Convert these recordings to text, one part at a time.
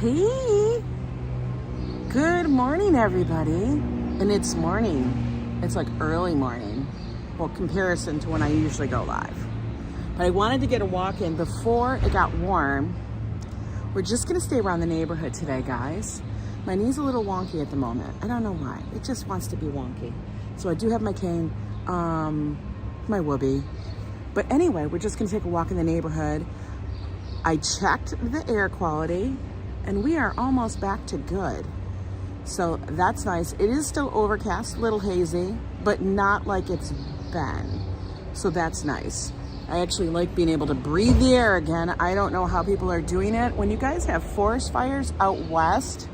Hey, good morning, everybody. And it's morning. It's like early morning. Well, comparison to when I usually go live. But I wanted to get a walk in before it got warm. We're just gonna stay around the neighborhood today, guys. My knee's a little wonky at the moment. I don't know why. It just wants to be wonky. So I do have my cane, my whoopee. But anyway, we're just gonna take a walk in the neighborhood. I checked the air quality and we are almost back to good. So that's nice. It is still overcast, a little hazy, but not like it's been. So that's nice. I actually like being able to breathe the air again. I don't know how people are doing it. When you guys have forest fires out west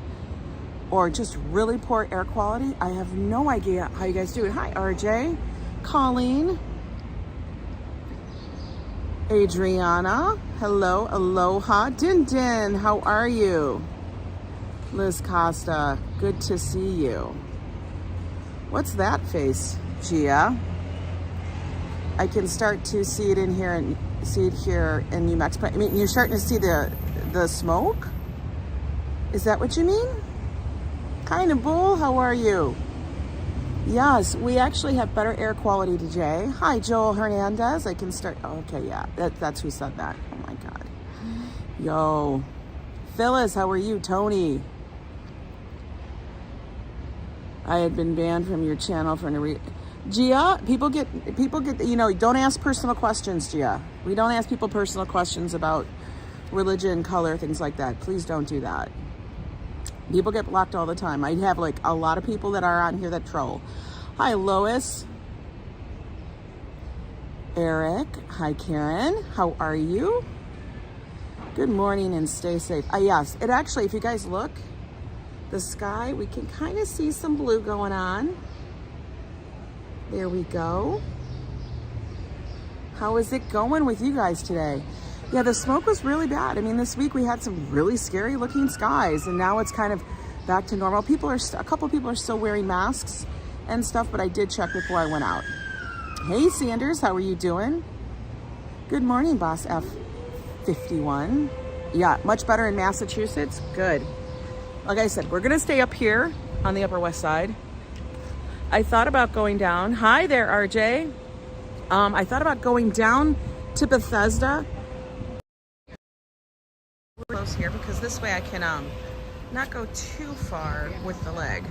or just really poor air quality, I have no idea how you guys do it. Hi, RJ, Colleen, Adriana, hello, aloha, Din Din, how are you? Liz Costa, good to see you. What's that face, Gia? I can start to see it in here and see it here in New Mexico. I mean, you're starting to see the smoke? Is that what you mean? Kind of bull, how are you? Yes, we actually have better air quality today. Hi, Joel Hernandez. I can start. Oh, okay, yeah, that's who said that. Oh my God. Yo, Phyllis, how are you? Tony. I had been banned from your channel for no reason. Gia, people get, you know, don't ask personal questions, Gia. We don't ask people personal questions about religion, color, things like that. Please don't do that. People get blocked all the time. I have like a lot of people that are on here that troll. Hi, Lois. Eric. Hi, Karen. How are you? Good morning and stay safe. Yes, it actually, if you guys look, the sky, we can kind of see some blue going on. There we go. How is it going with you guys today? Yeah, the smoke was really bad. I mean, this week we had some really scary looking skies and now it's kind of back to normal. A couple people are still wearing masks and stuff, but I did check before I went out. Hey, Sanders, how are you doing? Good morning, Boss F51. Yeah, much better in Massachusetts. Good. Like I said, we're gonna stay up here on the Upper West Side. I thought about going down. Hi there, RJ. I thought about going down to Bethesda. We're close here because this way I can not go too far with the leg.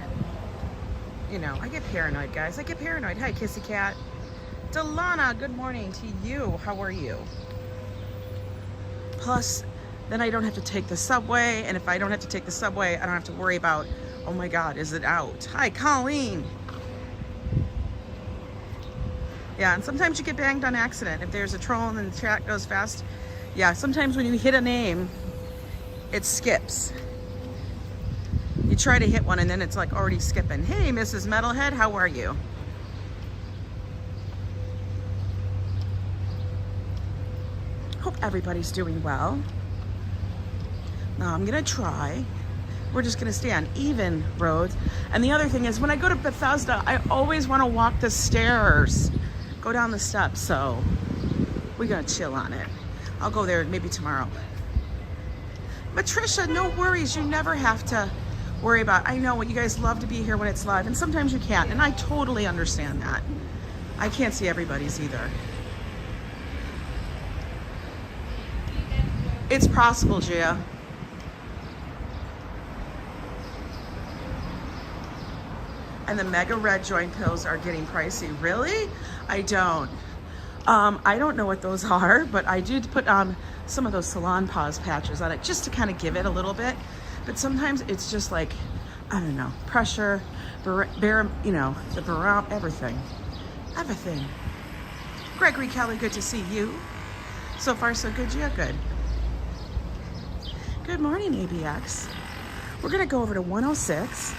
You know, I get paranoid, guys. I get paranoid. Hi, Kissy Cat. Delana, good morning to you. How are you? Plus, then I don't have to take the subway. And if I don't have to take the subway, I don't have to worry about, oh my God, is it out? Hi, Colleen. Yeah, and sometimes you get banged on accident. If there's a troll and the chat goes fast. Yeah, sometimes when you hit a name, it skips. You try to hit one and then it's like already skipping. Hey, Mrs. Metalhead, how are you? Hope everybody's doing well. Now I'm gonna try. We're just gonna stay on even roads. And the other thing is when I go to Bethesda, I always wanna walk the stairs, go down the steps. So we're gonna chill on it. I'll go there maybe tomorrow. Patricia, no worries. You never have to worry about. I know what you guys love to be here when it's live, and sometimes you can't, and I totally understand that. I can't see everybody's either. It's possible, Gia. And the Mega Red joint pills are getting pricey. Really? I don't know what those are, but I do put some of those Salon Paws patches on it just to kind of give it a little bit. But sometimes it's just like, I don't know, pressure, you know, the barometer, everything. Gregory Kelly, good to see you. So far, so good. Yeah, good. Good morning, ABX. We're gonna go over to 106.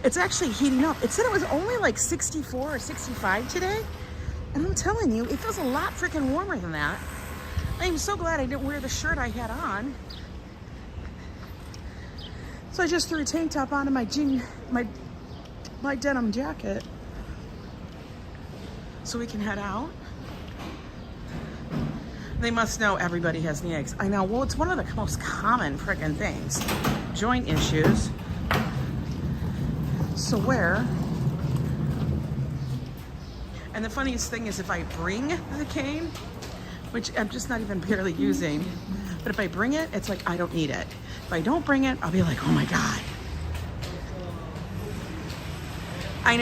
It's actually heating up. It said it was only like 64 or 65 today. And I'm telling you, it feels a lot freaking warmer than that. I'm so glad I didn't wear the shirt I had on. So I just threw a tank top onto my my denim jacket so we can head out. They must know everybody has knee aches. I know, well, it's one of the most common friggin' things. Joint issues. So where? And the funniest thing is if I bring the cane, which I'm just not even barely using, but if I bring it, it's like I don't need it. If I don't bring it, I'll be like, oh my God. I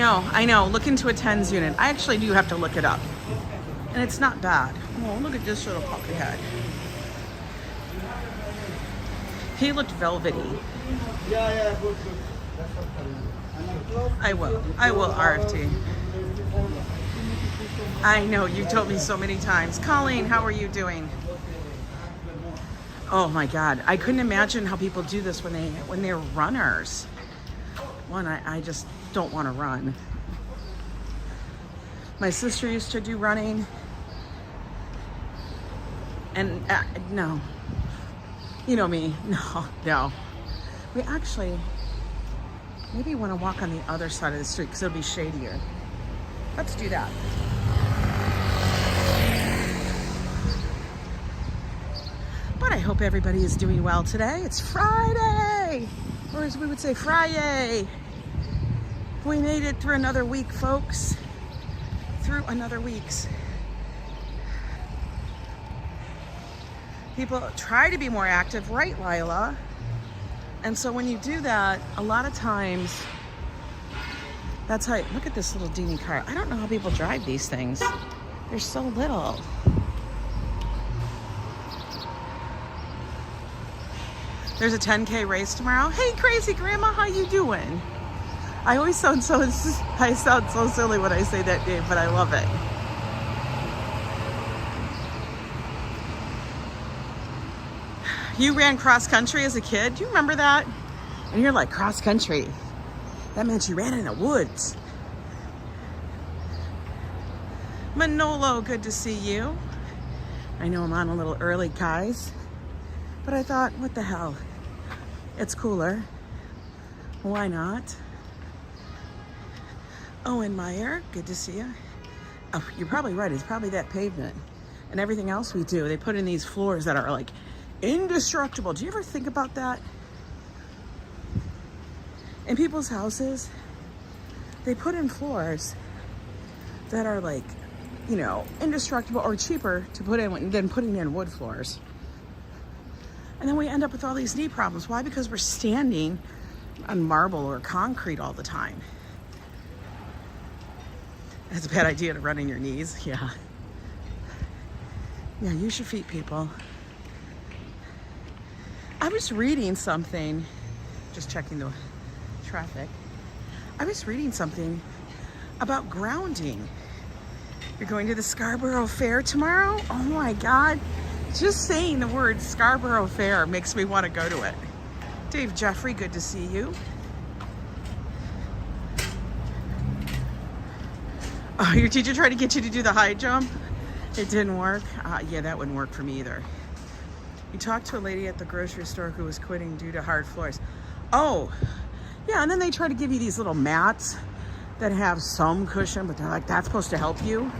know, look into a TENS unit. I actually do have to look it up. And it's not bad. Oh, look at this little puppy head. He looked velvety. Yeah, good. I will RFT. I know, you told me so many times. Colleen, how are you doing? Oh my God, I couldn't imagine how people do this when they're runners. One, I just don't want to run. My sister used to do running, and no, you know me, no. We actually maybe want to walk on the other side of the street because it'll be shadier. Let's do that. But I hope everybody is doing well today. It's Friday, or as we would say, Friday. We made it through another week, folks. Through another week's. People try to be more active, right, Lila? And so when you do that, a lot of times, that's how, look at this little Dini car. I don't know how people drive these things. They're so little. There's a 10K race tomorrow. Hey, crazy grandma, how you doing? I always sound so silly when I say that name, but I love it. You ran cross country as a kid. Do you remember that? And you're like, cross country. That meant you ran in the woods. Manolo, good to see you. I know I'm on a little early, guys, but I thought, what the hell? It's cooler. Why not? Owen Meyer, good to see you. Oh, you're probably right. It's probably that pavement and everything else we do. They put in these floors that are like indestructible. Do you ever think about that? In people's houses, they put in floors that are like, you know, indestructible or cheaper to put in than putting in wood floors. And then we end up with all these knee problems. Why? Because we're standing on marble or concrete all the time. It's a bad idea to run in your knees. Yeah. Yeah, use your feet, people. I was reading something, just checking the traffic. I was reading something about grounding. You're going to the Scarborough Fair tomorrow? Oh my God. Just saying the word Scarborough Fair makes me want to go to it. Dave Jeffrey, good to see you. Oh, your teacher tried to get you to do the high jump? It didn't work? Yeah, that wouldn't work for me either. You talked to a lady at the grocery store who was quitting due to hard floors. Oh, yeah, and then they try to give you these little mats that have some cushion, but they're like, that's supposed to help you?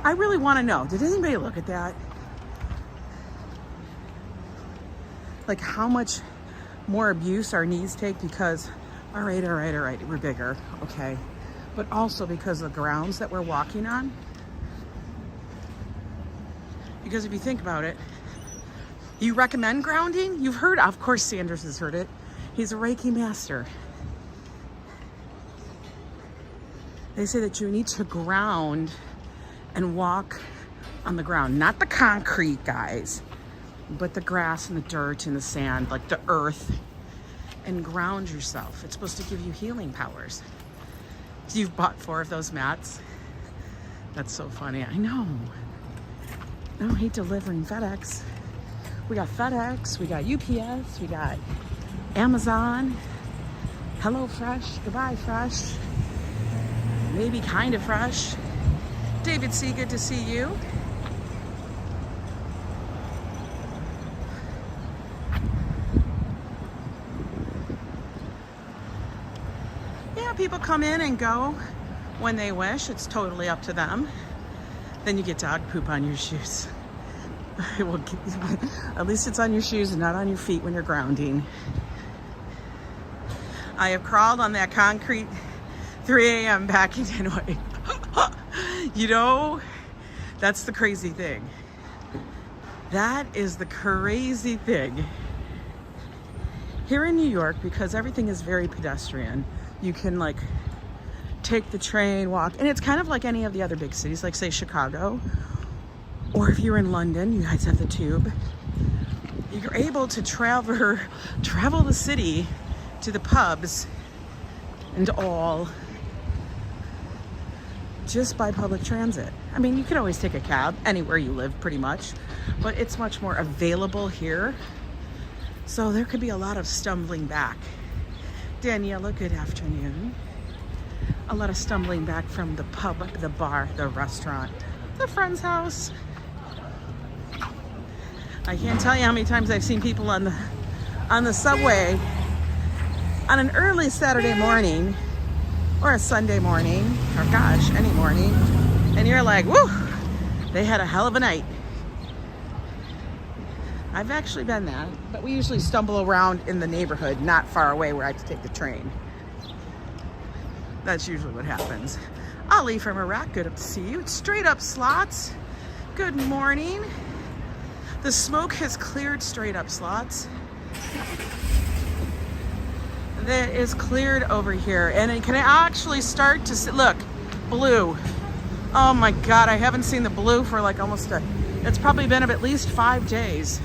I really want to know, did anybody look at that? Like how much more abuse our knees take because, all right, we're bigger, okay. But also because of the grounds that we're walking on. Because if you think about it, you recommend grounding? You've heard, of course Sanders has heard it. He's a Reiki master. They say that you need to ground and walk on the ground. Not the concrete, guys, but the grass and the dirt and the sand, like the earth. And ground yourself. It's supposed to give you healing powers. You've bought 4 of those mats. That's so funny. I know. I don't hate delivering FedEx. We got FedEx, we got UPS, we got Amazon, Hello Fresh, Goodbye Fresh, maybe kind of fresh. David C, good to see you. Yeah, people come in and go when they wish. It's totally up to them. Then you get dog poop on your shoes. Well, at least it's on your shoes and not on your feet when you're grounding. I have crawled on that concrete 3 a.m. back in NYC. You know, that's the crazy thing. That is the crazy thing. Here in New York, because everything is very pedestrian, you can like take the train, walk, and it's kind of like any of the other big cities, like say Chicago, or if you're in London, you guys have the tube. You're able to travel the city to the pubs and all just by public transit. I mean, you can always take a cab anywhere you live pretty much, but it's much more available here. So there could be a lot of stumbling back. Daniela, good afternoon. A lot of stumbling back from the pub, the bar, the restaurant, the friend's house. I can't tell you how many times I've seen people on the subway on an early Saturday morning or a Sunday morning, or gosh, any morning, and you're like, woo, they had a hell of a night. I've actually been that, but we usually stumble around in the neighborhood, not far away where I have to take the train. That's usually what happens. Ali from Iraq, good to see you. It's straight up slots. Good morning. The smoke has cleared straight up slots. That is cleared over here, and it can actually start to see, look, blue. Oh my God, I haven't seen the blue for like almost it's probably been at least 5 days.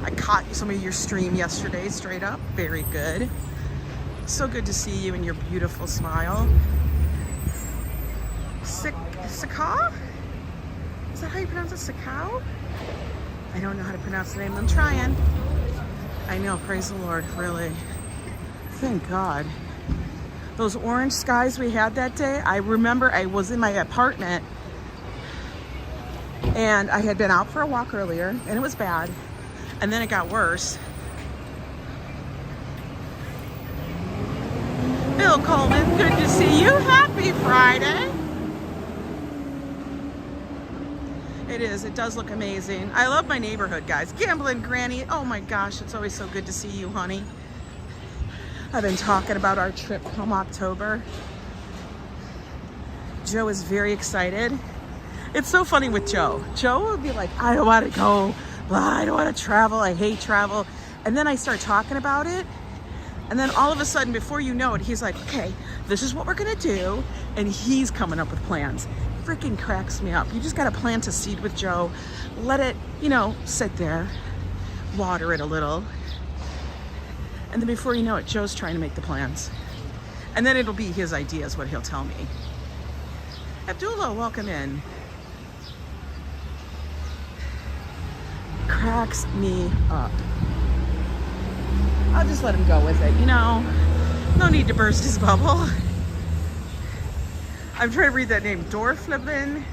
I caught some of your stream yesterday, straight up, very good. So good to see you and your beautiful smile. Sakaw? Is that how you pronounce it, Sakaw? I don't know how to pronounce the name, I'm trying. I know, praise the Lord, really. Thank God. Those orange skies we had that day, I remember I was in my apartment and I had been out for a walk earlier and it was bad. And then it got worse. Bill Coleman, good to see you. Happy Friday. It is, it does look amazing. I love my neighborhood, guys. Gambling Granny, oh my gosh, it's always so good to see you, honey. I've been talking about our trip come October. Joe is very excited. It's so funny with Joe. Joe would be like, I don't want to go. I don't want to travel. I hate travel. And then I start talking about it. And then all of a sudden, before you know it, he's like, okay, this is what we're going to do. And he's coming up with plans. Freaking cracks me up. You just got to plant a seed with Joe. Let it, you know, sit there. Water it a little. And then before you know it, Joe's trying to make the plans. And then it'll be his ideas, what he'll tell me. Abdullah, welcome in. Cracks me up. I'll just let him go with it, you know. No need to burst his bubble. I'm trying to read that name. Dorfleben,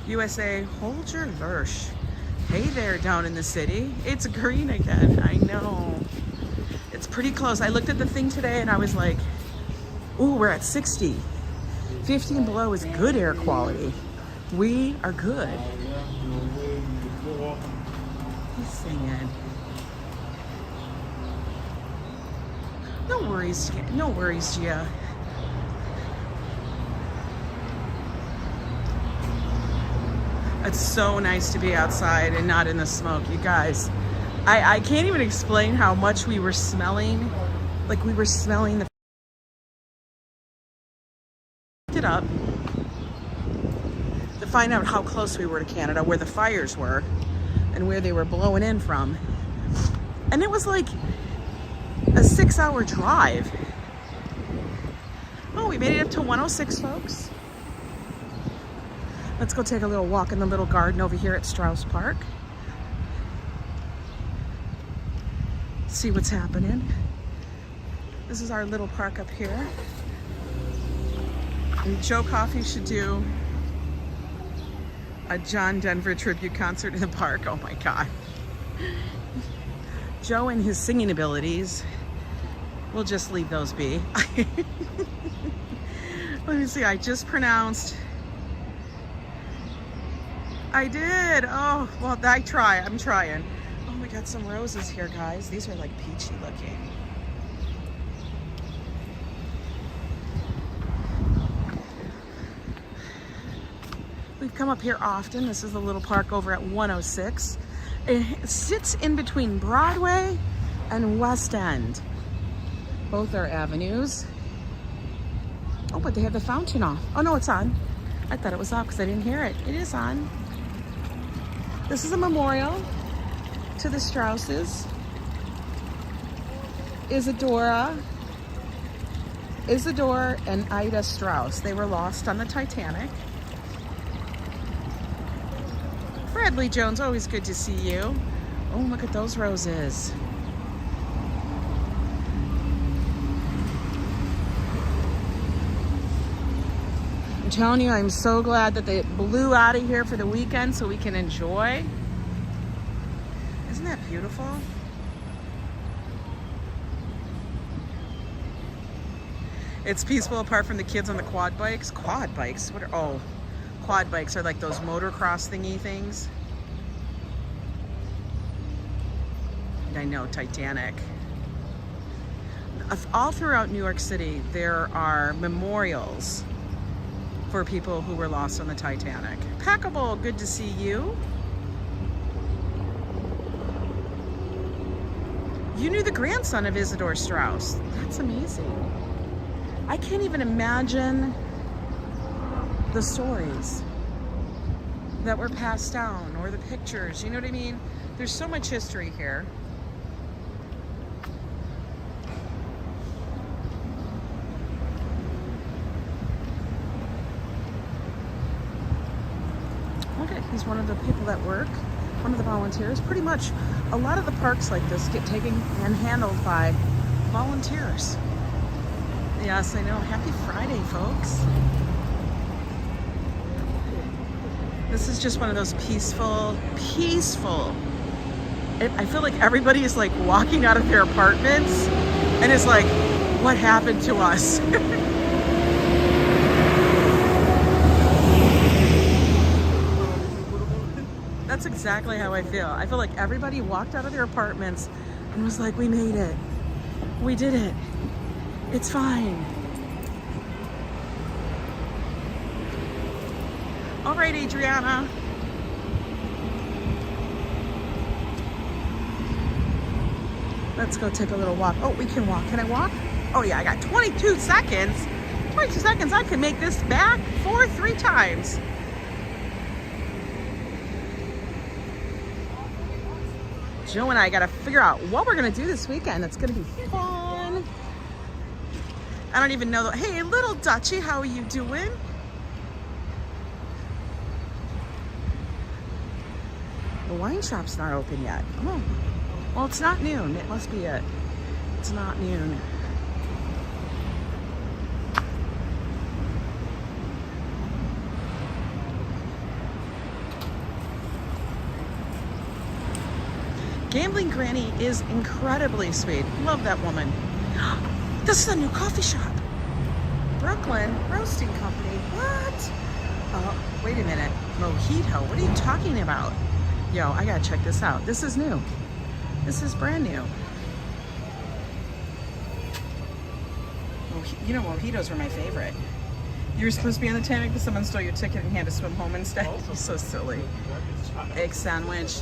USA. Hold your lurch. Hey there, down in the city. It's green again. I know. It's pretty close. I looked at the thing today and I was like, ooh, we're at 60. 50 and below is good air quality. We are good. He's singing. No worries, Gia. It's so nice to be outside and not in the smoke, you guys. I can't even explain how much we were smelling. Like we were smelling the it up to find out how close we were to Canada, where the fires were and where they were blowing in from. And it was like a 6-hour drive. Oh, we made it up to 106, folks. Let's go take a little walk in the little garden over here at Strauss Park. See what's happening. This is our little park up here. And Joe Coffey should do a John Denver tribute concert in the park. Oh my God. Joe and his singing abilities, we'll just leave those be. Let me see, I just pronounced I did. Oh, well, I'm trying. Oh, we got some roses here, guys. These are like peachy looking. We've come up here often. This is the little park over at 106. It sits in between Broadway and West End. Both are avenues. Oh, but they have the fountain off. Oh, no, it's on. I thought it was off because I didn't hear it. It is on. This is a memorial to the Strausses. Isadora and Ida Strauss. They were lost on the Titanic. Bradley Jones, always good to see you. Oh, look at those roses. I'm telling you, I'm so glad that they blew out of here for the weekend so we can enjoy. Isn't that beautiful? It's peaceful apart from the kids on the quad bikes. Quad bikes? What are, oh, quad bikes are like those motocross thingy things. I know, Titanic. All throughout New York City, there are memorials for people who were lost on the Titanic. Packable, good to see you. You knew the grandson of Isadora Strauss. That's amazing. I can't even imagine the stories that were passed down or the pictures, you know what I mean? There's so much history here. Okay, he's one of the people that work, one of the volunteers. Pretty much a lot of the parks like this get taken and handled by volunteers. Yes, I know. Happy Friday, folks. This is just one of those peaceful. I feel like everybody is like walking out of their apartments and is like, what happened to us? That's exactly how I feel. I feel like everybody walked out of their apartments and was like, we made it. We did it. It's fine. All right, Adriana. Let's go take a little walk. Oh, we can walk. Can I walk? Oh yeah, I got 22 seconds. 22 seconds, I can make this back 3 times. Joe and I got to figure out what we're going to do this weekend. It's going to be fun. I don't even know. Hey, little Dutchie, how are you doing? The wine shop's not open yet. Oh, well, it's not noon. It must be it. It's not noon. Gambling Granny is incredibly sweet. Love that woman. This is a new coffee shop. Brooklyn Roasting Company. What? Oh, wait a minute. Mojito. What are you talking about? Yo, I gotta check this out. This is new. This is brand new. You know, mojitos were my favorite. You were supposed to be on the Titanic, but someone stole your ticket and you had to swim home instead. You're so silly. Egg sandwich.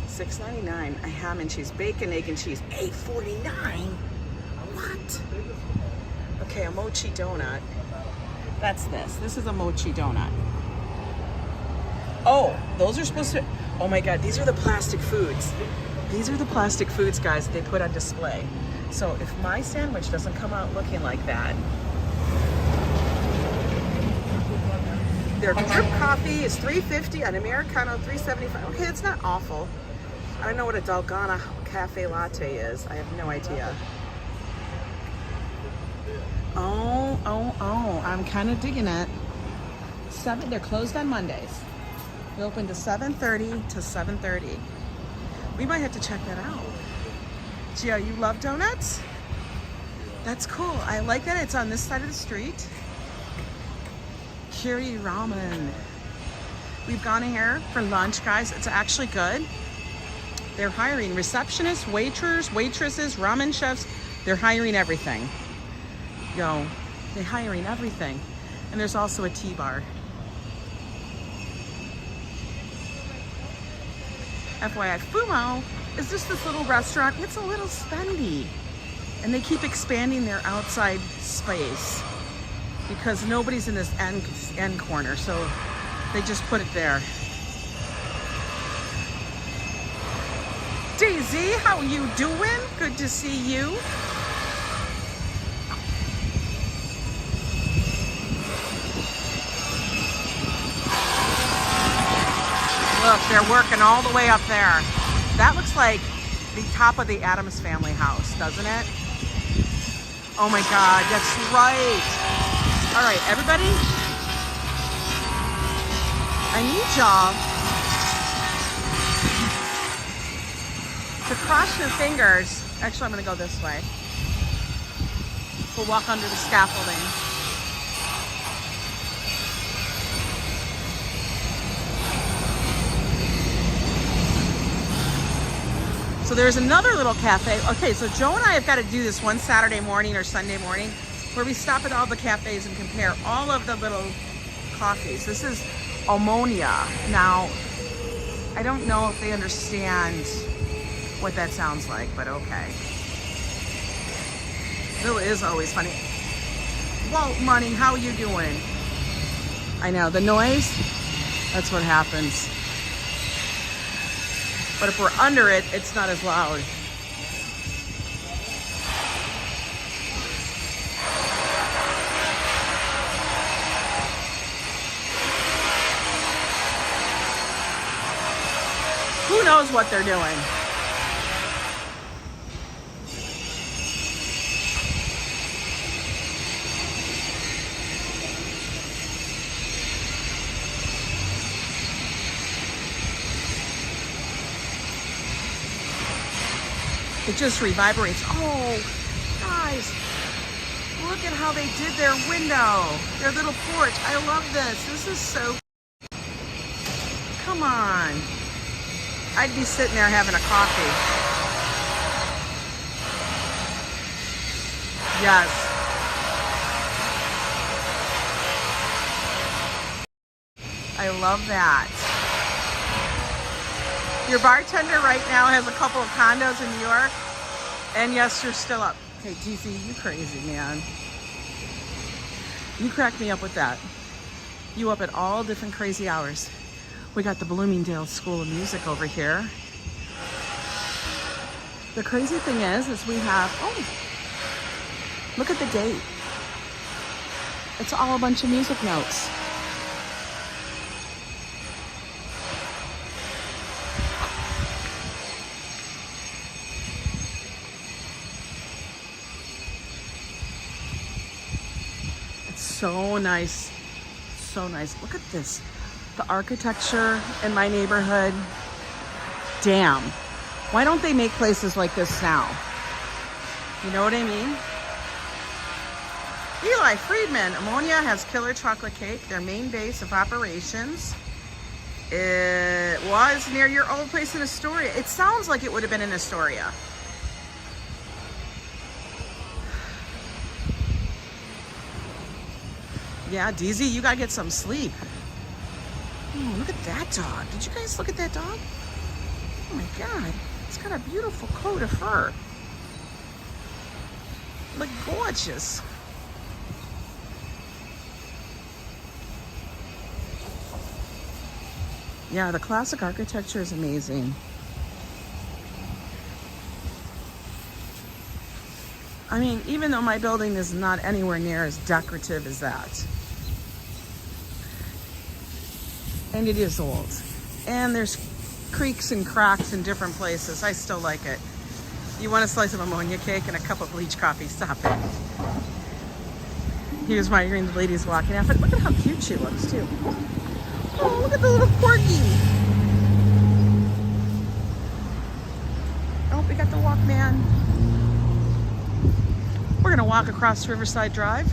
$6.99. A ham and cheese. Bacon, egg, and cheese. $8.49. What? Okay, a mochi donut. That's this. This is a mochi donut. Oh, those are supposed to... Oh my God, these are the plastic foods. These are the plastic foods, guys, that they put on display. So if my sandwich doesn't come out looking like that... Their drip coffee is $3.50, an Americano $3.75. Okay, it's not awful. I don't know what a Dalgona cafe latte is. I have no idea. Oh, I'm kind of digging it. They're closed on Mondays. They open to 7:30 to 7:30. We might have to check that out. Gio, you love donuts? That's cool. I like that it's on this side of the street. Kiri Ramen. We've gone in here for lunch, guys. It's actually good. They're hiring receptionists, waitresses, ramen chefs. They're hiring everything. Yo, they're hiring everything. And there's also a tea bar. FYI, Fumo is just this little restaurant. It's a little spendy. And they keep expanding their outside space because nobody's in this end corner. So they just put it there. Daisy, how you doing? Good to see you. Look, they're working all the way up there. That looks like the top of the Addams Family house, doesn't it? Oh my God, that's right. All right, everybody. I need y'all to cross your fingers. Actually, I'm gonna go this way. We'll walk under the scaffolding. So there's another little cafe. Okay, so Joe and I have got to do this one Saturday morning or Sunday morning where we stop at all the cafes and compare all of the little coffees. This is ammonia. Now, I don't know if they understand what that sounds like, but okay. Bill is always funny. Walt Money, how you doing? I know, the noise, that's what happens. But if we're under it, it's not as loud. Who knows what they're doing? It just reverberates. Oh, guys, look at how they did their window, their little porch. I love this. This is so, come on. I'd be sitting there having a coffee. Yes. I love that. Your bartender right now has a couple of condos in New York. And yes, you're still up. Hey, DC, you crazy, man. You crack me up with that. You up at all different crazy hours. We got the Bloomingdale School of Music over here. The crazy thing is we have, oh, look at the date. It's all a bunch of music notes. So nice, so nice. Look at this, the architecture in my neighborhood. Damn, why don't they make places like this now? You know what I mean? Eli Friedman, Ammonia has killer chocolate cake, their main base of operations. It was near your old place in Astoria. It sounds like it would have been in Astoria. Yeah, DZ, you gotta get some sleep. Oh, look at that dog. Did you guys look at that dog? Oh my God, it's got a beautiful coat of fur. Look gorgeous. Yeah, the classic architecture is amazing. I mean, even though my building is not anywhere near as decorative as that. And it is old. And there's creaks and cracks in different places. I still like it. You want a slice of ammonia cake and a cup of bleach coffee, stop it. Here's my green lady's walking out. But look at how cute she looks too. Oh, look at the little corgi. Oh, we got the Walkman. We're gonna walk across Riverside Drive.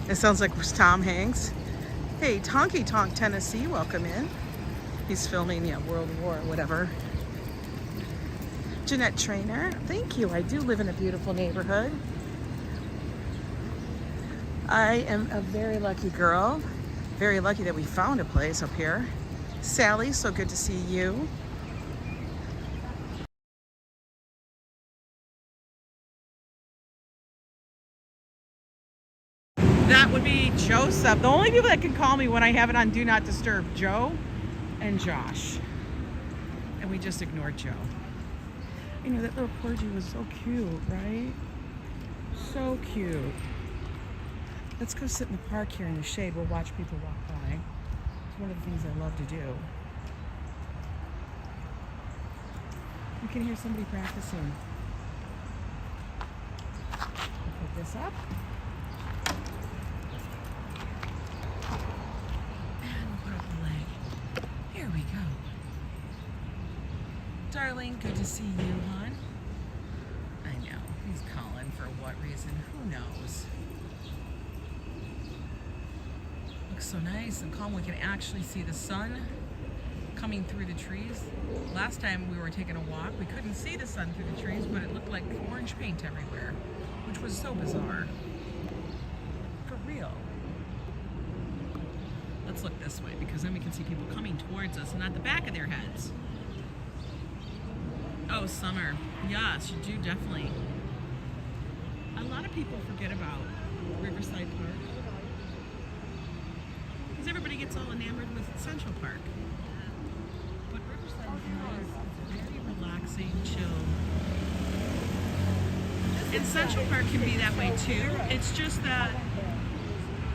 It sounds like it was Tom Hanks. Hey, Tonky Tonk, Tennessee, welcome in. He's filming, yeah, World War, whatever. Jeanette Trainer, thank you. I do live in a beautiful neighborhood. I am a very lucky girl. Very lucky that we found a place up here. Sally, so good to see you. That would be Joseph. The only people that can call me when I have it on Do Not Disturb, Joe and Josh. And we just ignored Joe. You know, that little porgy was so cute, right? So cute. Let's go sit in the park here in the shade. We'll watch people walk by. It's one of the things I love to do. You can hear somebody practicing. I'll put this up. And we'll put up the leg. Here we go. Darling, good to see you, hon. I know. He's calling for what reason? Who knows? Looks so nice and calm. We can actually see the sun coming through the trees. Last time we were taking a walk, we couldn't see the sun through the trees, but it looked like orange paint everywhere, which was so bizarre. For real. Let's look this way, because then we can see people coming towards us and at the back of their heads. Oh, summer. Yes, you do definitely. A lot of people forget about Riverside Park. Because everybody gets all enamored with Central Park. But Riverside is nice. It's very relaxing, chill. And Central Park can be that way too. It's just that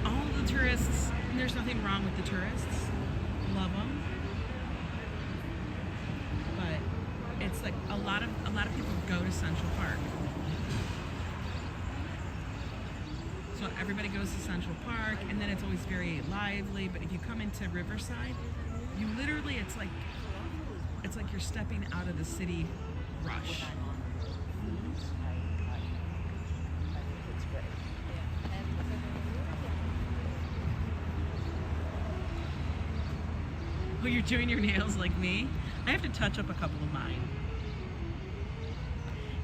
all the tourists, and there's nothing wrong with the tourists. Love them. But it's like a lot of people go to Central Park. So everybody goes to Central Park, and then it's always very lively. But if you come into Riverside, you literally, it's like you're stepping out of the city rush. Oh, you're doing your nails like me? I have to touch up a couple of mine.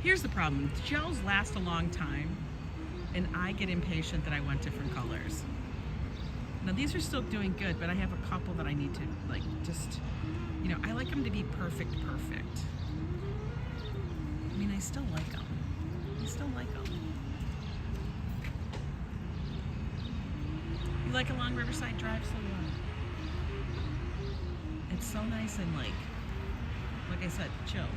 Here's the problem. The gels last a long time, and I get impatient that I want different colors. Now these are still doing good, but I have a couple that I need to like just, you know, I like them to be perfect. I mean, I still like them. You like along Riverside Drive so well. It's so nice and like I said, chill.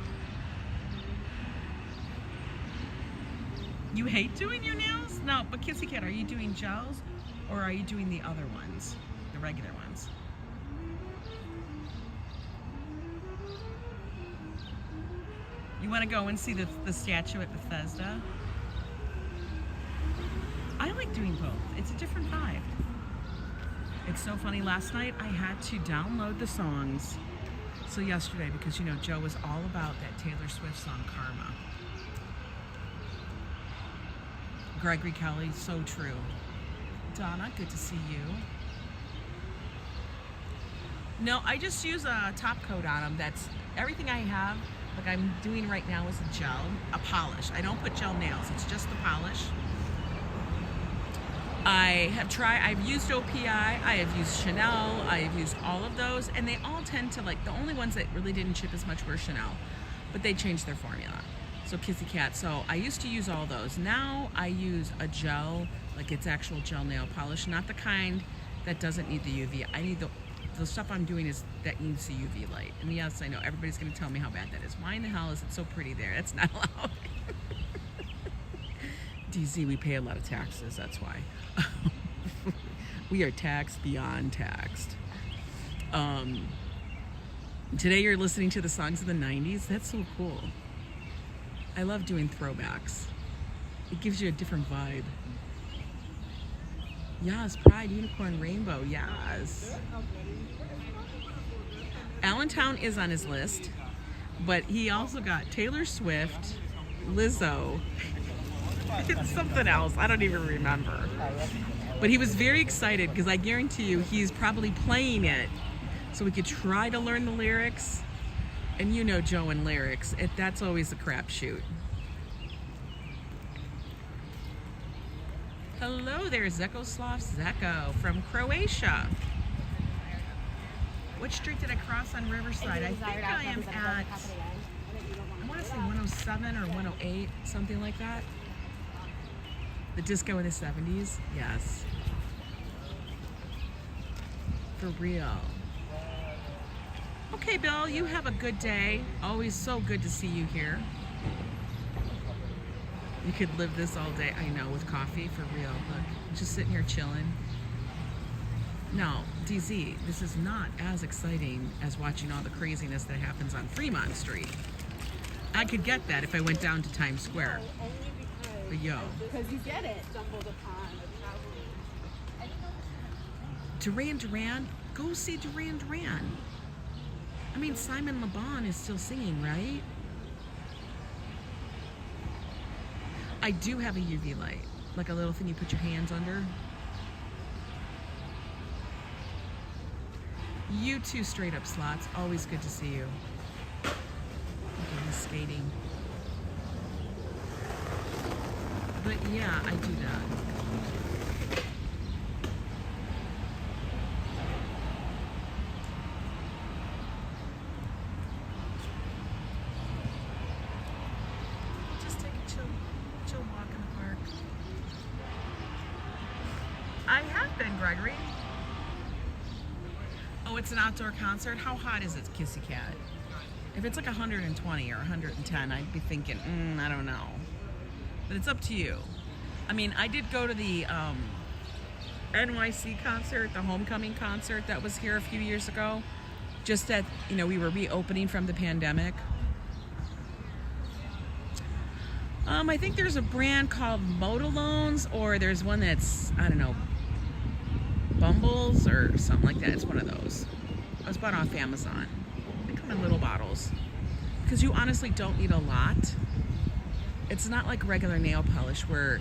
You hate doing your nails? No, but Kissy Cat, are you doing gels or are you doing the other ones, the regular ones? You want to go and see the statue at Bethesda? I like doing both. It's a different vibe. It's so funny. Last night I had to download the songs. So yesterday, because you know Joe was all about that Taylor Swift song, Karma. Gregory Kelly, so true. Donna, good to see you. No, I just use a top coat on them. That's everything I have. Like I'm doing right now is a gel, a polish. I don't put gel nails. It's just the polish. I've used OPI, I have used Chanel, I have used all of those, and they all tend to like, the only ones that really didn't chip as much were Chanel, but they changed their formula. So Kissy Cat, so I used to use all those. Now I use a gel, like it's actual gel nail polish, not the kind that doesn't need the UV. I need the stuff I'm doing is that needs the UV light. And yes, I know everybody's gonna tell me how bad that is. Why in the hell is it so pretty there? That's not allowed. DZ, we pay a lot of taxes, that's why. We are taxed beyond taxed. Today you're listening to the songs of the 90s. That's so cool. I love doing throwbacks. It gives you a different vibe. Yes, Pride, Unicorn, Rainbow, yes. Allentown is on his list, but he also got Taylor Swift, Lizzo, it's something else. I don't even remember. But he was very excited because I guarantee you he's probably playing it so we could try to learn the lyrics. And you know Joe and lyrics, that's always a crapshoot. Hello there, Zekoslav Zeko from Croatia. Which street did I cross on Riverside? I think I am at, I want to say 107 or 108, something like that. The disco in the 70s? Yes. For real. Okay, Bill, you have a good day. Always so good to see you here. You could live this all day, I know, with coffee, for real. Look, just sitting here chilling. No, DZ, this is not as exciting as watching all the craziness that happens on Fremont Street. I could get that if I went down to Times Square. But yo. Because you get it. Stumbled upon Duran Duran, go see Duran Duran. I mean, Simon Le Bon is still singing, right? I do have a UV light, like a little thing you put your hands under. You too, straight up slots. Always good to see you. Okay, he's skating. But yeah, I do that. Just take a chill walk in the park. I have been, Gregory. Oh, it's an outdoor concert? How hot is it, Kissy Cat? If it's like 120 or 110, I'd be thinking, I don't know. But it's up to you. I mean, I did go to the NYC concert, the homecoming concert that was here a few years ago. Just that, we were reopening from the pandemic. I think there's a brand called Motolones, or there's one that's, I don't know, Bumbles or something like that. It's one of those. I was bought off Amazon. They come in little bottles. Because you honestly don't need a lot. It's not like regular nail polish where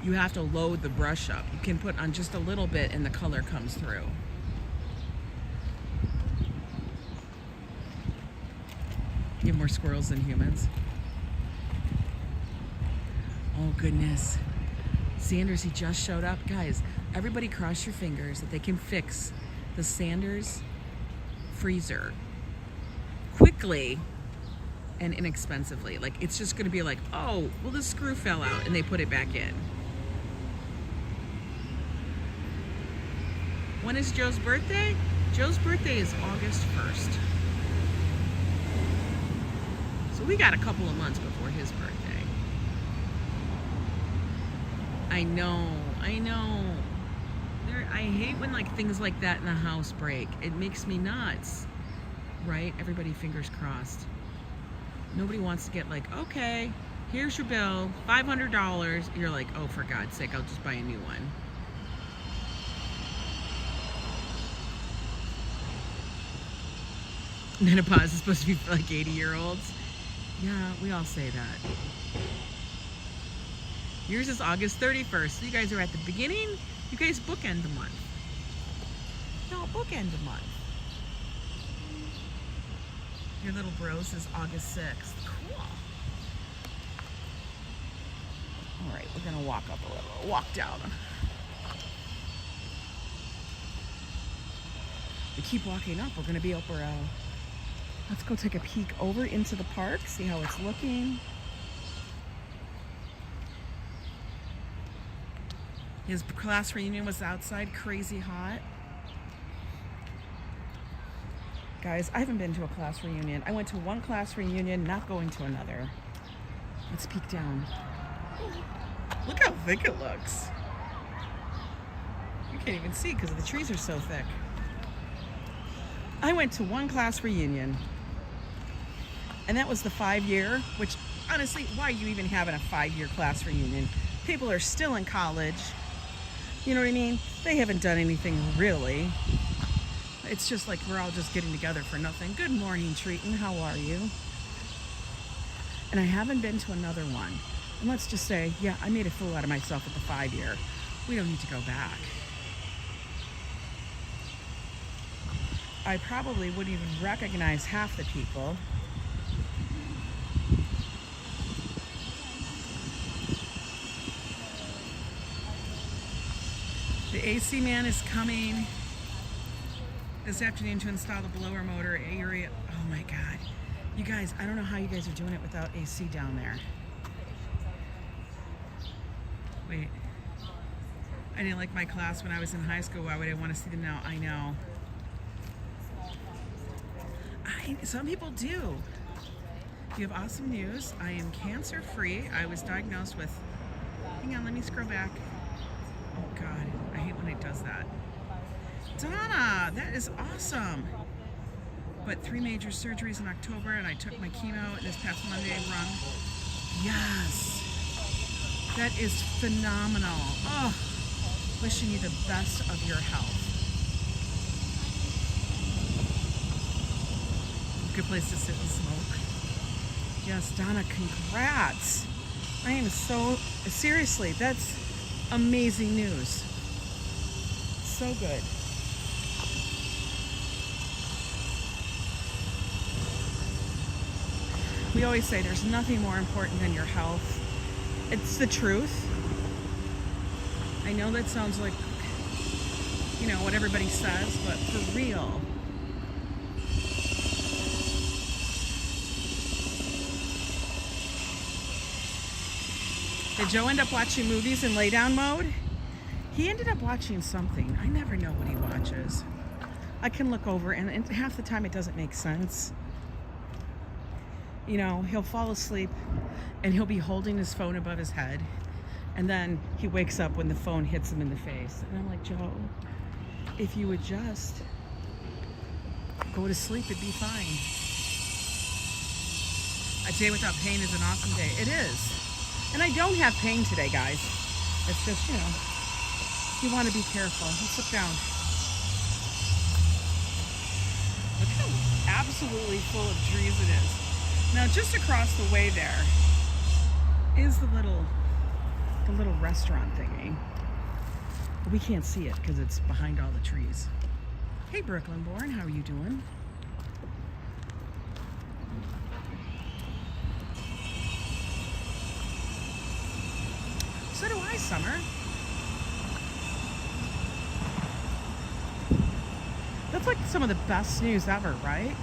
you have to load the brush up. You can put on just a little bit and the color comes through. You have more squirrels than humans. Oh goodness. Sanders, he just showed up. Guys, everybody cross your fingers that they can fix the Sanders freezer quickly and inexpensively. Like, it's just going to be like, oh, well, the screw fell out, and they put it back in. When is Joe's birthday? Joe's birthday is August 1st. So we got a couple of months before his birthday. I know. I hate when like things like that in the house break. It makes me nuts, right? Everybody fingers crossed. Nobody wants to get like, okay, here's your bill, $500. You're like, oh, for God's sake, I'll just buy a new one. Menopause is supposed to be for like 80-year-olds. Yeah, we all say that. Yours is August 31st. So you guys are at the beginning. You guys bookend the month. No, bookend the month. Your little bros is August 6th. Cool. All right, we're gonna walk up a little. Walk down. We keep walking up. We're gonna be over. Let's go take a peek over into the park. See how it's looking. His class reunion was outside, crazy hot. Guys, I haven't been to a class reunion. I went to one class reunion, not going to another. Let's peek down. Look how thick it looks. You can't even see because the trees are so thick. I went to one class reunion, and that was the 5-year, which honestly, why are you even having a 5-year class reunion? People are still in college. You know what I mean? They haven't done anything really. It's just like we're all just getting together for nothing. Good morning, Treaton. How are you? And I haven't been to another one. And let's just say, yeah, I made a fool out of myself at the 5-year. We don't need to go back. I probably wouldn't even recognize half the people. The AC man is coming this afternoon to install the blower motor area. Oh my God. You guys, I don't know how you guys are doing it without AC down there. Wait. I didn't like my class when I was in high school. Why would I want to see them now? I know. Some people do. You have awesome news. I am cancer free. I was diagnosed with, hang on, let me scroll back. Oh God, I hate when it does that. Donna, that is awesome. But 3 major surgeries in October, and I took my chemo this past Monday run. Yes, that is phenomenal. Oh, wishing you the best of your health. Good place to sit and smoke. Yes, Donna, congrats. I am so, seriously, that's amazing news. So good. We always say there's nothing more important than your health. It's the truth. I know that sounds like, you know, what everybody says, but for real. Did Joe end up watching movies in lay down mode? He ended up watching something. I never know what he watches. I can look over and half the time it doesn't make sense. You know, he'll fall asleep and he'll be holding his phone above his head, and then he wakes up when the phone hits him in the face. And I'm like, Joe, if you would just go to sleep, it'd be fine. A day without pain is an awesome day. It is. And I don't have pain today, guys. It's just, you know, you want to be careful. Let's look down. Look how absolutely full of trees it is. Now, just across the way there is the little restaurant thingy. But we can't see it because it's behind all the trees. Hey, Brooklyn Born, how are you doing? So do I, Summer. That's like some of the best news ever, right?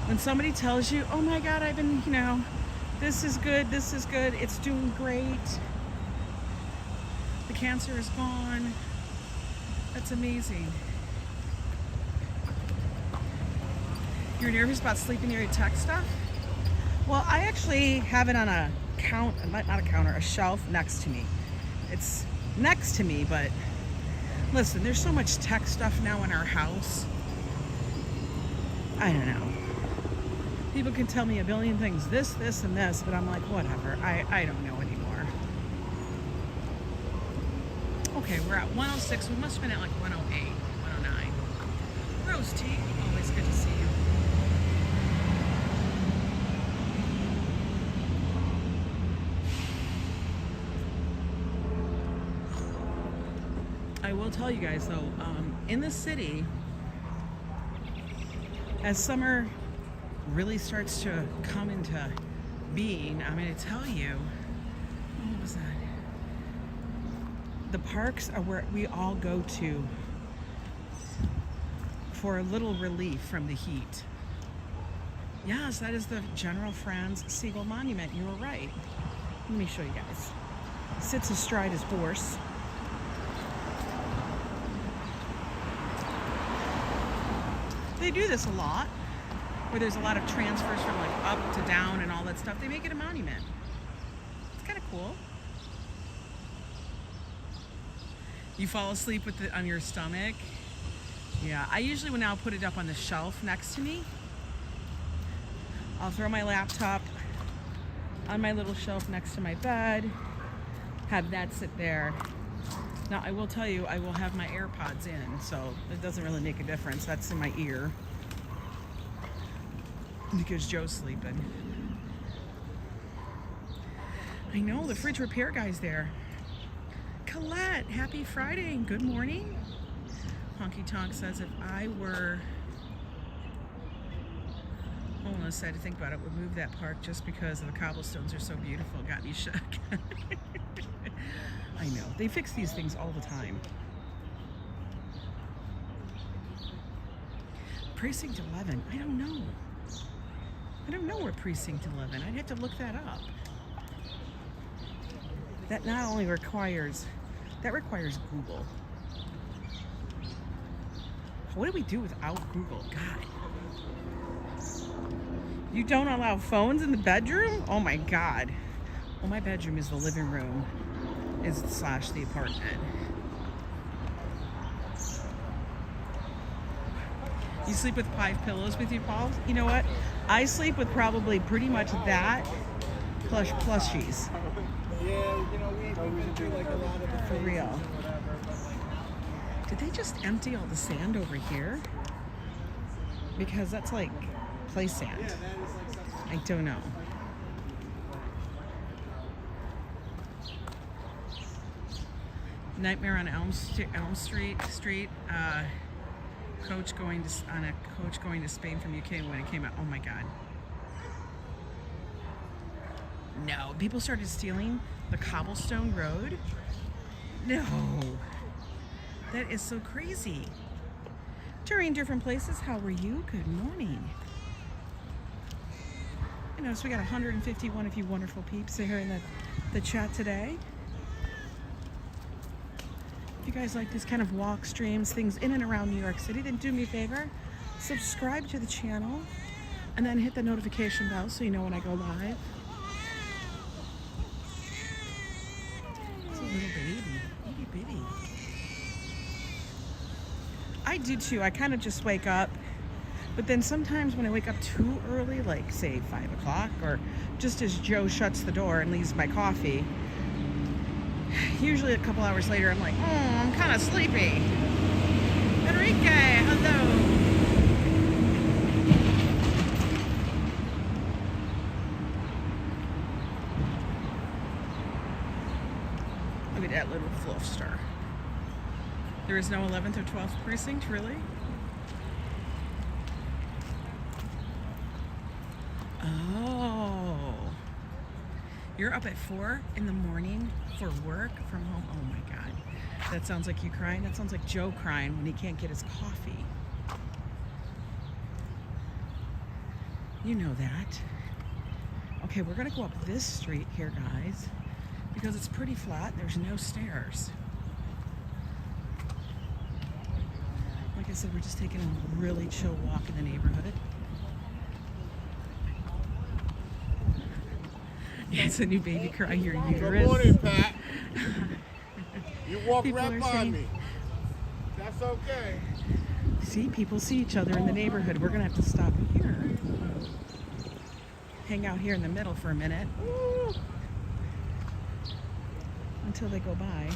When somebody tells you, oh my God, I've been, you know, this is good, it's doing great. The cancer is gone. That's amazing. You're nervous about sleeping near your tech stuff? Well, I actually have it on a a shelf next to me. It's next to me, but listen, there's so much tech stuff now in our house. I don't know. People can tell me a billion things, this, and this, but I'm like, whatever. I don't know anymore. Okay, we're at 106. We must have been at like 108, 109. Rose T, always good to see you. I will tell you guys though, in the city, as summer really starts to come into being, I'm going to tell you, what was that? The parks are where we all go to for a little relief from the heat. Yes, that is the General Franz Siegel Monument. You were right. Let me show you guys. Sits astride his horse. They do this a lot, where there's a lot of transfers from like up to down and all that stuff. They make it a monument. It's kind of cool. You fall asleep with it on your stomach. Yeah, I usually will now put it up on the shelf next to me. I'll throw my laptop on my little shelf next to my bed, have that sit there. Now, I will tell you, I will have my AirPods in, so it doesn't really make a difference. That's in my ear because Joe's sleeping. I know, the fridge repair guy's there. Colette, happy Friday and good morning. Honky Tonk says if I were homeless, I had to think about it, would move that park just because the cobblestones are so beautiful. Got me shook. I know. They fix these things all the time. Precinct 11. I don't know. I don't know where Precinct 11. I'd have to look that up. That not only requires, that requires Google. What do we do without Google? God. You don't allow phones in the bedroom? Oh my God. Well, my bedroom is the living room, slash the apartment. You sleep with 5 pillows with you, Paul? You know what? I sleep with probably pretty much that plus plushies. Yeah, you know, we've been through like a lot of the For real. or whatever, but like now Did they just empty all the sand over here? Because that's like play sand. yeah, that is like something. I don't know. Nightmare on Elm Street. Coach going to Spain from UK when it came out. Oh my God. No, people started stealing the cobblestone road. No, that is so crazy. Touring different places. How are you? Good morning. You know, so we got 151 of you wonderful peeps here in the chat today. If you guys like this kind of walk streams, things in and around New York City, then do me a favor, subscribe to the channel and then hit the notification bell so you know when I go live. It's a little baby, itty bitty. I do too. I kind of just wake up, but then sometimes when I wake up too early, like say 5 o'clock, or just as Joe shuts the door and leaves my coffee, usually a couple hours later, I'm like, oh, I'm kind of sleepy. Enrique, hello. Look at that little fluff star. There is no 11th or 12th precinct, really? Oh. You're up at 4 in the morning for work from home? Oh my God. That sounds like you crying. That sounds like Joe crying when he can't get his coffee. You know that. Okay, we're gonna go up this street here, guys, because it's pretty flat. There's no stairs. Like I said, we're just taking a really chill walk in the neighborhood. Yeah, it's a new baby cry, your uterus. Good morning, Pat. You walk People right are by saying- me. That's okay. See, people see each other in the neighborhood. We're gonna have to stop here. Hang out here in the middle for a minute. Woo! Until they go by.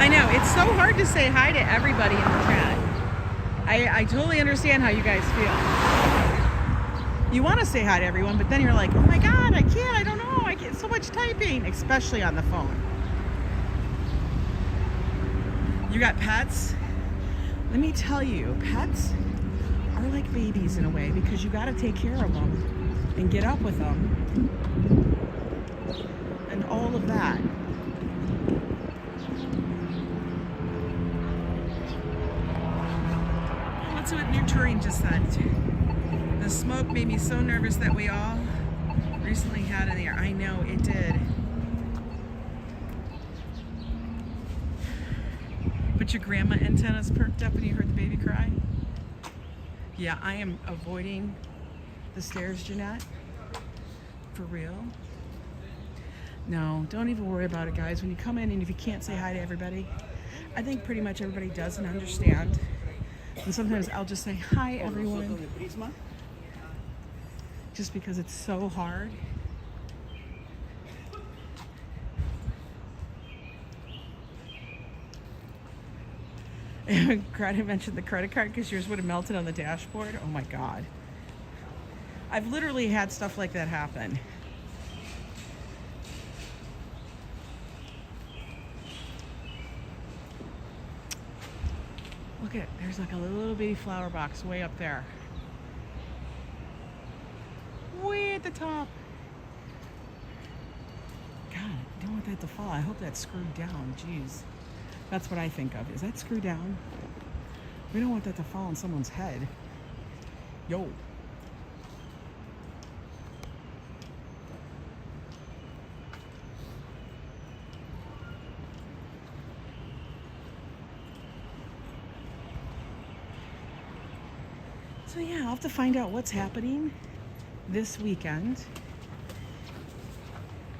I know, it's so hard to say hi to everybody in the chat. I totally understand how you guys feel. You want to say hi to everyone, but then you're like, oh my God, I can't, I don't know, I get so much typing, especially on the phone. You got pets? Let me tell you, pets are like babies in a way because you got to take care of them and get up with them and all of that. Let's see what New Turing just said. The smoke made me so nervous that we all recently had in the air. I know it did. But your grandma antennas perked up when you heard the baby cry? Yeah, I am avoiding the stairs, Jeanette. For real. No, don't even worry about it, guys. When you come in and if you can't say hi to everybody, I think pretty much everybody does and understand. And sometimes I'll just say, hi, everyone. Just because it's so hard. Greta mentioned the credit card because yours would have melted on the dashboard. Oh my God. I've literally had stuff like that happen. Look at, there's like a little bitty flower box way up there. Way at the top. God, I don't want that to fall. I hope that's screwed down. Jeez. That's what I think of. Is that screwed down? We don't want that to fall on someone's head. Yo. So yeah, I'll have to find out what's happening this weekend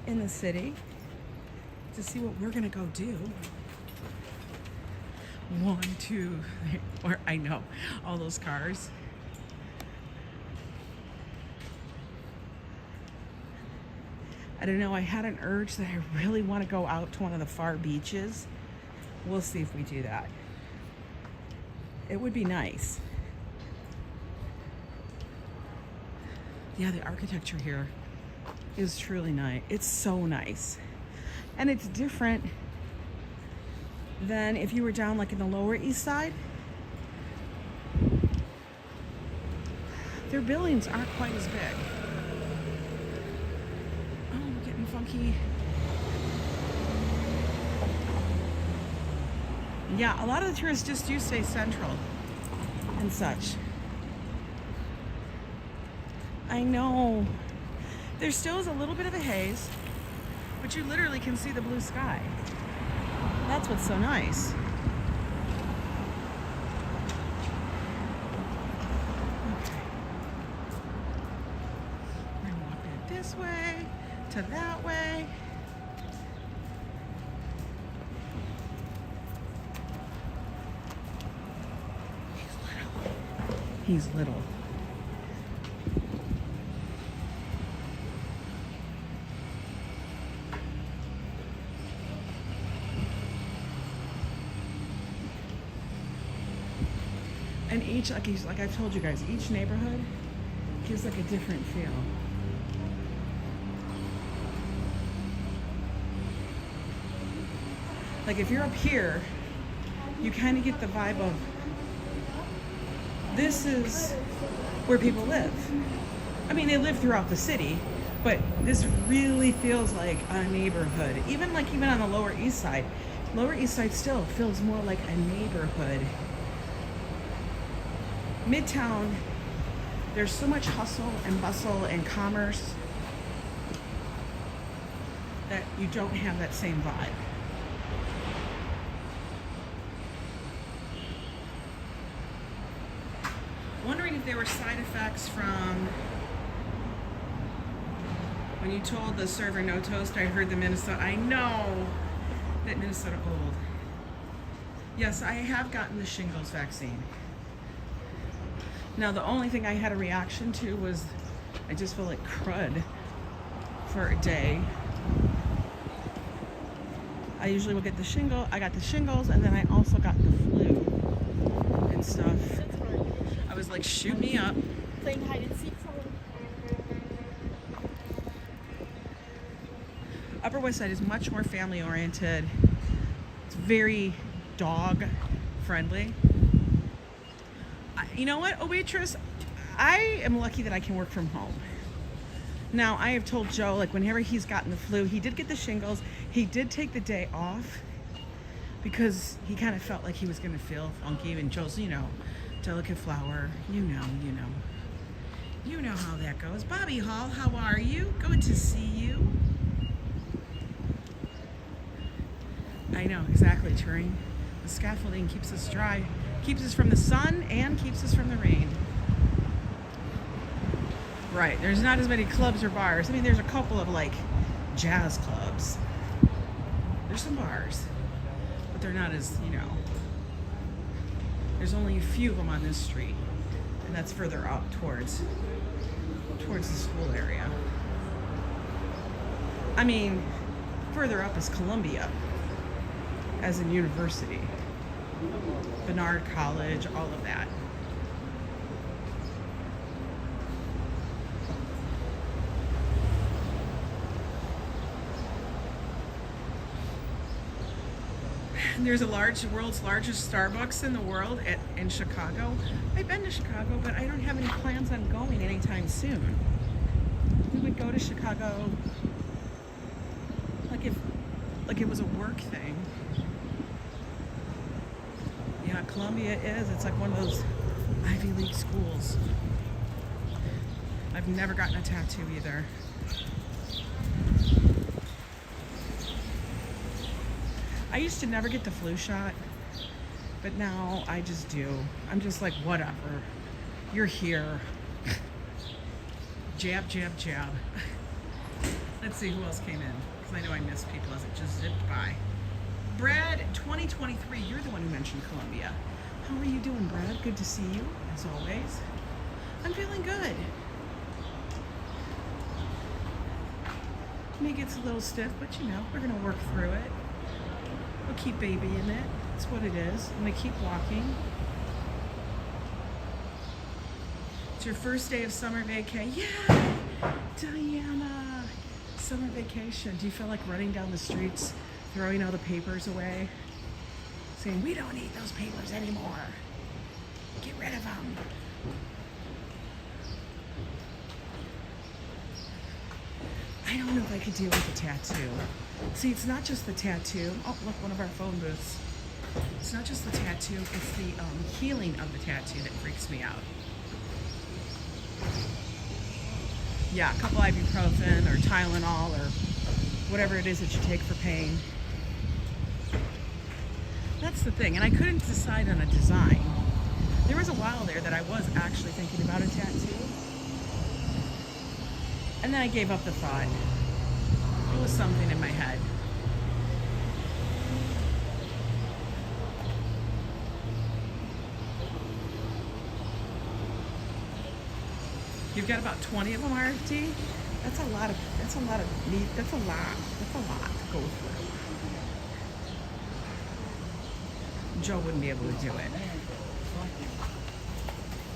in the city to see what we're gonna go do. 1, 2, or I know, all those cars. I don't know, I had an urge that I really want to go out to one of the far beaches. We'll see if we do that. It would be nice. Yeah, the architecture here is truly nice. It's so nice. And it's different than if you were down like in the Lower East Side. Their buildings aren't quite as big. Oh, we're getting funky. Yeah, a lot of the tourists just do stay central and such. I know. There still is a little bit of a haze, but you literally can see the blue sky. That's what's so nice. Okay. We're gonna walk it this way, to that way. He's little. And each, like I've told you guys, each neighborhood gives like a different feel. Like if you're up here, you kind of get the vibe of this is where people live. I mean, they live throughout the city, but this really feels like a neighborhood. Even on the Lower East Side. Lower East Side still feels more like a neighborhood. Midtown, there's so much hustle and bustle and commerce that you don't have that same vibe. Wondering if there were side effects from when you told the server no toast. I heard the Minnesota, I know that Minnesota cold. Yes, I have gotten the shingles vaccine. Now, the only thing I had a reaction to was I just feel like crud for a day. I usually will get the shingle. I got the shingles, and then I also got the flu and stuff. I was like, shoot me up. Playing hide and seek for Upper West Side is much more family oriented. It's very dog friendly. You know what, oh waitress, I am lucky that I can work from home. Now, I have told Joe, like whenever he's gotten the flu, he did get the shingles. He did take the day off because he kind of felt like he was going to feel funky. And Joe's, you know, delicate flower, you know how that goes. Bobby Hall, how are you? Good to see you. I know, exactly, Turing. The scaffolding keeps us dry, keeps us from the sun, and keeps us from the rain. Right, there's not as many clubs or bars. I mean, there's a couple of like jazz clubs. There's some bars, but they're not as, you know, there's only a few of them on this street, and that's further up towards the school area. I mean, further up is Columbia, as in university. Bernard College, all of that. There's a world's largest Starbucks in the world in Chicago. I've been to Chicago, but I don't have any plans on going anytime soon. We would go to Chicago like it was a work thing. Yeah, Columbia is. It's like one of those Ivy League schools. I've never gotten a tattoo either. I used to never get the flu shot, but now I just do. I'm just like, whatever. You're here. Jab, jab, jab. Let's see who else came in, because I know I missed people as it just zipped by. Brad, 2023, you're the one who mentioned Columbia. How are you doing, Brad? Good to see you, as always. I'm feeling good. Maybe it's a little stiff, but you know, we're gonna work through it. We'll keep babying it. That's what it is. I'm gonna keep walking. It's your first day of summer vacay. Yeah, Diana. Summer vacation. Do you feel like running down the streets, throwing all the papers away? Saying, we don't need those papers anymore. Get rid of them. I don't know if I could deal with a tattoo. See, it's not just the tattoo. Oh, look, one of our phone booths. It's not just the tattoo, it's the healing of the tattoo that freaks me out. Yeah, a couple ibuprofen or Tylenol or whatever it is that you take for pain. That's the thing, and I couldn't decide on a design. There was a while there that I was actually thinking about a tattoo. And then I gave up the thought. It was something in my head. You've got about 20 of them, RFT? That's a lot of meat. That's a lot to go through. Joe wouldn't be able to do it.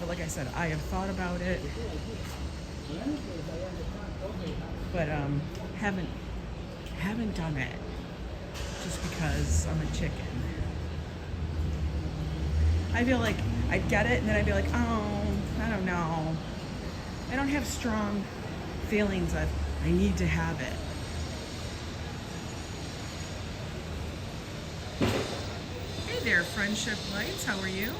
But like I said, I have thought about it. But haven't done it just because I'm a chicken. I feel like I'd get it and then I'd be like, oh, I don't know. I don't have strong feelings that I need to have it. Hey there, Friendship Lights, how are you?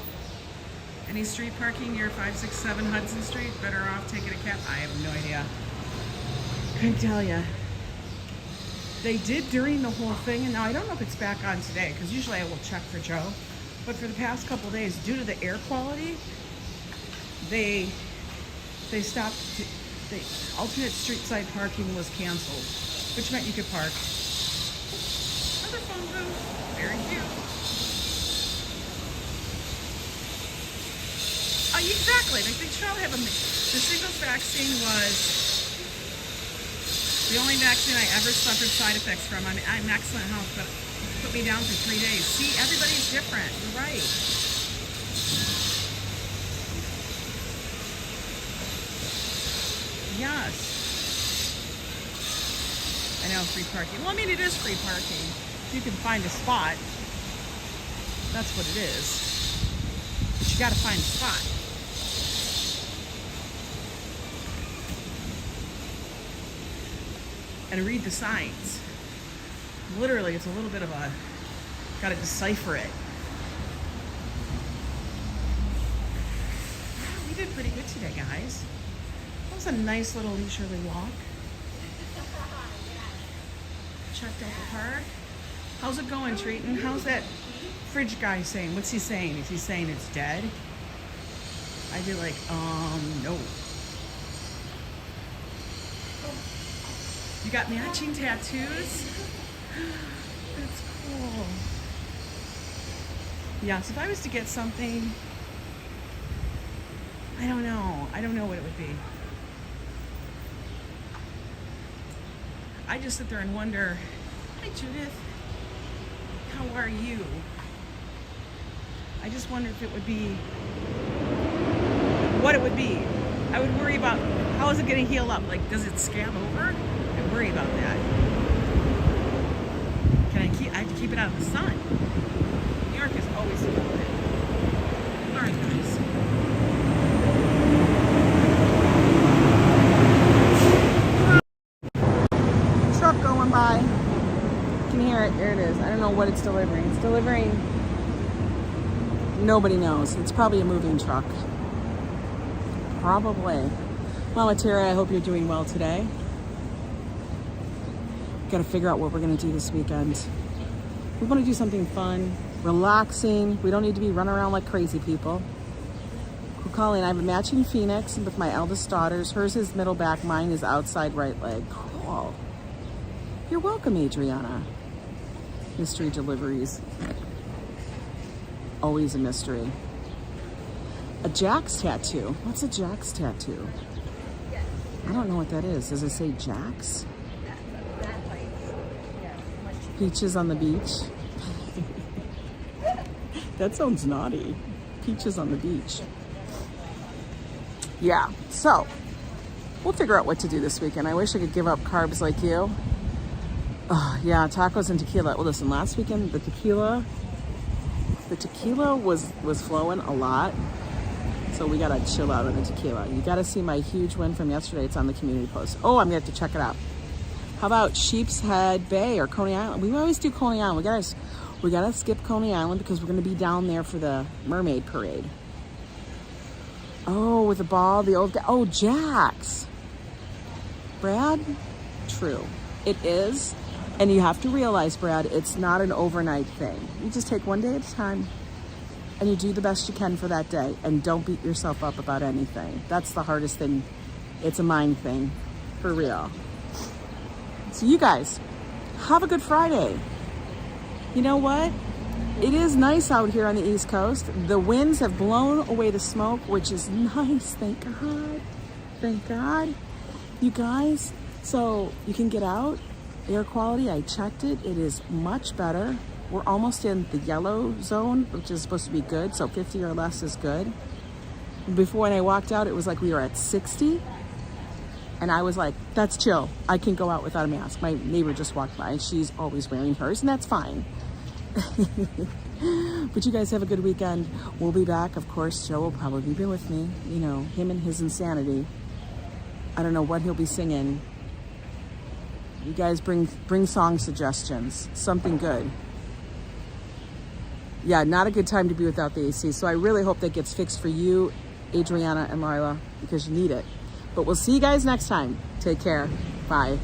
Any street parking near 567 Hudson Street? Better off taking a cab? I have no idea. Couldn't tell ya. They did during the whole thing, and now I don't know if it's back on today, because usually I will check for Joe. But for the past couple of days, due to the air quality, they stopped. The alternate street side parking was canceled, which meant you could park. Another phone booth. Very cute. Exactly. They should all have the shingles vaccine was the only vaccine I ever suffered side effects from. I'm in excellent health, but it put me down for 3 days. See, everybody's different. You're right. Yes. I know, free parking. Well, I mean, it is free parking. You can find a spot. That's what it is. But you got to find a spot. And read the signs. Literally, it's a little bit of a, gotta decipher it. We did pretty good today, guys. That was a nice little leisurely walk. Checked out the park. How's it going, Treaton? How's that fridge guy saying? What's he saying? Is he saying it's dead? I'd be like, no. You got matching tattoos? That's cool. Yeah, so if I was to get something, I don't know. I don't know what it would be. I just sit there and wonder, hi Judith, how are you? I just wonder if it would be, what it would be. I would worry about, how is it going to heal up? Like, does it scab over? I worry about that. I have to keep it out of the sun. New York is always flooded. All right, guys. Truck going by. You can hear it. There it is. I don't know what it's delivering. It's delivering. Nobody knows. It's probably a moving truck. Probably. Mama Terry, I hope you're doing well today. Got to figure out what we're going to do this weekend. We want to do something fun, relaxing. We don't need to be running around like crazy people. We're calling. I have a matching Phoenix with my eldest daughters. Hers is middle back. Mine is outside right leg. Cool. You're welcome, Adriana. Mystery deliveries. Always a mystery. A Jack's tattoo. What's a Jack's tattoo? I don't know what that is. Does it say Jack's? Peaches on the beach. That sounds naughty. Peaches on the beach. Yeah, so we'll figure out what to do this weekend. I wish I could give up carbs like you. Oh, yeah, tacos and tequila. Well, listen, last weekend the tequila was flowing a lot. So we gotta chill out on the tequila. You gotta see my huge win from yesterday. It's on the community post. Oh, I'm gonna have to check it out. How about Sheep's Head Bay or Coney Island? We always do Coney Island. We gotta skip Coney Island because we're gonna be down there for the mermaid parade. Oh, with the ball, the old guy. Oh, Jack's. Brad? True. It is. And you have to realize, Brad, it's not an overnight thing. You just take one day at a time and you do the best you can for that day and don't beat yourself up about anything. That's the hardest thing. It's a mind thing, for real. So you guys, have a good Friday. You know what? It is nice out here on the East Coast. The winds have blown away the smoke, which is nice. Thank God. Thank God. You guys, so you can get out. Air quality, I checked it. It is much better. We're almost in the yellow zone, which is supposed to be good. So 50 or less is good. Before, when I walked out, it was like we were at 60. And I was like, that's chill. I can go out without a mask. My neighbor just walked by and she's always wearing hers, and that's fine. But you guys have a good weekend. We'll be back. Of course, Joe will probably be with me. You know, him and his insanity. I don't know what he'll be singing. You guys bring song suggestions. Something good. Yeah, not a good time to be without the AC. So I really hope that gets fixed for you, Adriana and Lila, because you need it. But we'll see you guys next time. Take care. Bye.